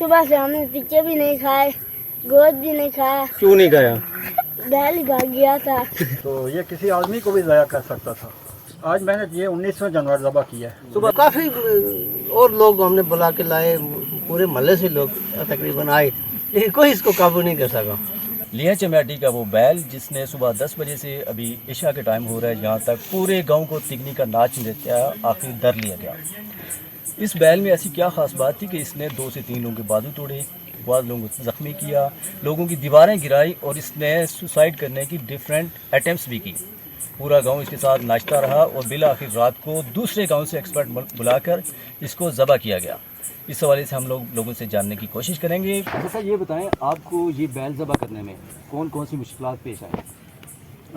सुबह से हमने टिक्के भी नहीं खाए, गोश्त भी नहीं खाया, क्यों नहीं खाया? बैल ही भाग गया था। तो ये किसी आदमी को भी ज़ाया कर सकता था। आज मैंने ये 19वां जानवर ज़बह किया है। सुबह काफ़ी और लोग हमने बुला के लाए, पूरे महल्ले से लोग तकरीबन आए, लेकिन कोई इसको काबू नहीं कर सका। लिया चमेटी का वो बैल जिसने सुबह 10 बजे से अभी इशा के टाइम हो रहा है जहाँ तक पूरे गांव को तिगनी का नाच नृत्य आखिर डर लिया गया। इस बैल में ऐसी क्या ख़ास बात थी कि इसने 2 से 3 लोगों के बाजू तोड़े, बाद लोगों को ज़ख्मी किया, लोगों की दीवारें गिराई और इसने सुसाइड करने की डिफरेंट अटैम्प्ट्स भी की। पूरा गांव इसके साथ नाचता रहा और बिला आखिर रात को दूसरे गांव से एक्सपर्ट बुलाकर इसको ज़बह किया गया। इस हवाले से हम लोगों से जानने की कोशिश करेंगे। जैसा ये बताएं, आपको ये बैल ज़बह करने में कौन कौन सी मुश्किलात पेश आई?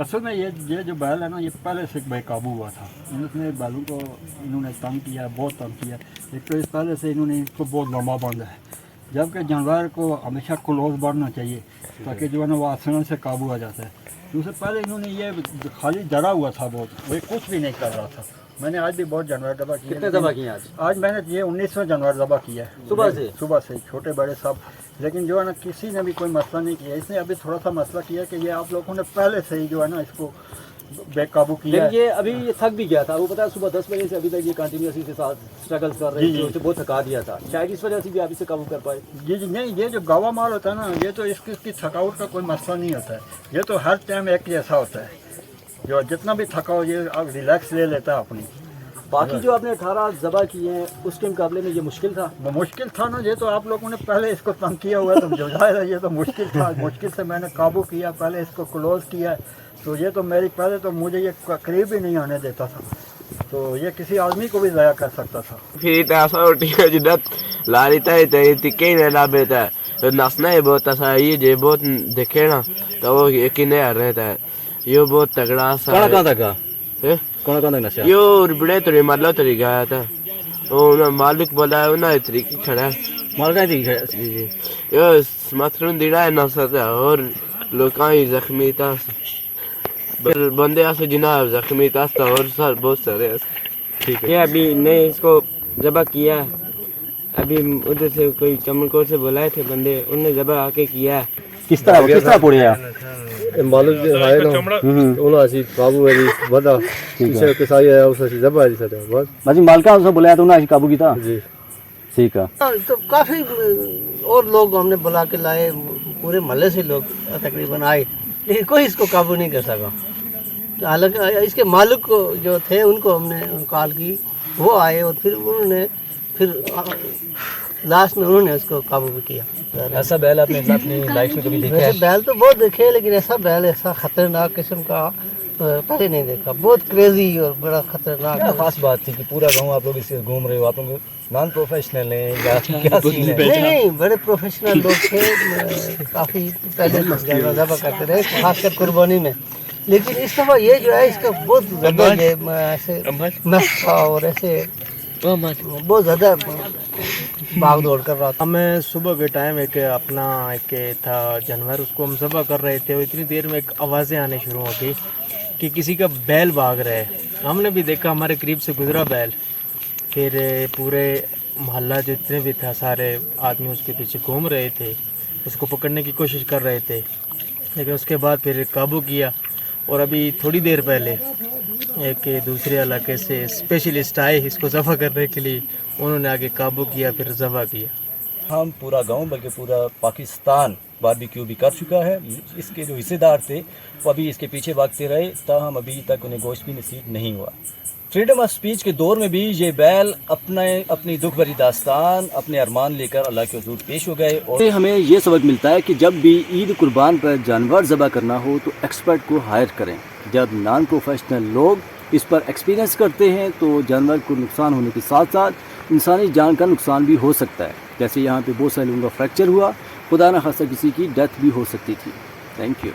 असल में ये जो बैल है ना, ये पहले से बेकाबू हुआ था। इन्होंने बैलों को इन्होंने तंग किया, बहुत तंग किया। एक तो इस पहले से इन्होंने इसको बहुत लंबा बांधा है, जबकि जानवर को हमेशा क्लोज बांधना चाहिए ताकि जो है ना वो आसानी से काबू आ जाता है। दूसरे पहले इन्होंने ये खाली डरा हुआ था बहुत, वो कुछ भी नहीं कर रहा था। मैंने आज भी बहुत जानवर ज़बह किए। कितने ज़बह किए आज? आज मैंने ये 19वां जानवर ज़बह किया है। सुबह से छोटे बड़े सब, लेकिन जो है ना किसी ने भी कोई मसला नहीं किया। इसने अभी थोड़ा सा मसला किया कि ये आप लोगों ने पहले से ही जो है ना इसको बेकाबू किया है। ये अभी ये थक भी गया था, वो पता है सुबह 10 बजे से अभी तक ये कंटिन्यूसली के साथ स्ट्रगल्स कर रहे थे, उसे बहुत थका दिया था। शायद इस वजह से भी आप इसे काबू कर पाए। जी नहीं, ये जो गावा माल होता है ना, ये तो इसकी थकावट का कोई मसला नहीं होता है। ये तो हर टाइम एक जैसा होता है, जो जितना भी थका हो ये अब रिलैक्स ले लेता है अपनी। बाकी जो आपने 18 ज़बह किए हैं उसके मुकाबले में ये मुश्किल था? मुश्किल था ना, ये तो आप लोगों ने पहले इसको तंग किया हुआ है, तो जो जाहिर है ये तो मुश्किल था। मुश्किल से मैंने काबू किया, पहले इसको क्लोज किया, तो ये तो मेरी पहले तो मुझे ये करीब ही नहीं आने देता था। तो ये किसी आदमी को भी ज़ाया कर सकता था। फिर ऐसा रोटी का जिद्दत लारीता है तो तिक्के ही ना बेटा है नसना है बहुत ऐसा ये बहुत देखे ना तो वो यकीन नहीं आ रहता है। ये बहुत तगड़ा सा कहाँ तक कौन तक नशा? यो बड़े तो मतलब तरीका आया था वो मालिक बोला है ना तरीके खड़ा मालका थी जी यो माथरून दिड़ा है नशा था और लोग ही जख्मी था बंदे ऐसे जिना जख्मी था और सर बहुत सारे। ठीक है। ये अभी ने इसको ज़बह किया, अभी उधर से कोई चमनकोर से बुलाए थे बंदे, उनने ज़बह आके किया। किस तरह पड़े मालूम है ना उन्होंने ऐसी काबू है बता इसे के साथ है उसे ज़बह है सर बस माजी मालका उसे बुलाया तो उन्होंने ऐसी काबू की था जी। ठीक है। तो काफ़ी और लोग हमने बुला के लाए, पूरे महल्ले से लोग तकरीबन आए, लेकिन कोई इसको काबू नहीं कर सका। हालांकि इसके मालिक को जो थे उनको हमने कॉल की, वो आए और फिर लास्ट में उन्होंने उसको काबू भी किया। ऐसा बैल आपने अपनी लाइफ में कभी देखा है? वैसे बैल तो बहुत देखे हैं, लेकिन ऐसा बैल ऐसा खतरनाक किस्म का पहले नहीं देखा। बहुत क्रेजी और बड़ा खतरनाक। क्या खास बात थी कि पूरा गांव आप लोग इससे घूम रहे हो? आप लोग नॉन प्रोफेशनल हैं या क्या सीन है? नहीं, बड़े प्रोफेशनल लोग थे, काफ़ी पहले ज़बह करते रहे, खासकर कुर्बानी में। लेकिन इस दफ़ा ये जो है इसका बहुत ज़्यादा ये ऐसे नशा और ऐसे बहुत ज़्यादा भाग दौड़ कर रहा था। हमें सुबह के टाइम एक था जानवर, उसको हम ज़बह कर रहे थे और इतनी देर में एक आवाज़ें आने शुरू हो गई कि किसी का बैल भाग रहा है। हमने भी देखा, हमारे करीब से गुजरा बैल, फिर पूरे मोहल्ला जितने भी था सारे आदमी उसके पीछे घूम रहे थे, उसको पकड़ने की कोशिश कर रहे थे, लेकिन उसके बाद फिर काबू किया। और अभी थोड़ी देर पहले एक दूसरे इलाके से स्पेशलिस्ट आए इसको ज़बह करने के लिए, उन्होंने आगे काबू किया, फिर ज़बह किया। हम पूरा गांव बल्कि पूरा पाकिस्तान बारबेक्यू भी कर चुका है। इसके जो हिस्सेदार थे वो अभी इसके पीछे भागते रहे, ताहम अभी तक उन्हें गोश्त भी नसीब नहीं हुआ। फ्रीडम ऑफ स्पीच के दौर में भी ये बैल अपनी दुख भरी दास्तान, अपने अरमान लेकर अल्लाह के हुजूर पेश हो गए। और हमें ये सबक मिलता है कि जब भी ईद कुर्बान पर जानवर ज़बह करना हो तो एक्सपर्ट को हायर करें। जब नॉन प्रोफेशनल लोग इस पर एक्सपीरियंस करते हैं तो जानवर को नुकसान होने के साथ साथ इंसानी जान का नुकसान भी हो सकता है। जैसे यहाँ पे बहुत सारे लोगों का फ्रैक्चर हुआ, खुदा न खास्ता किसी की डेथ भी हो सकती थी। Thank you.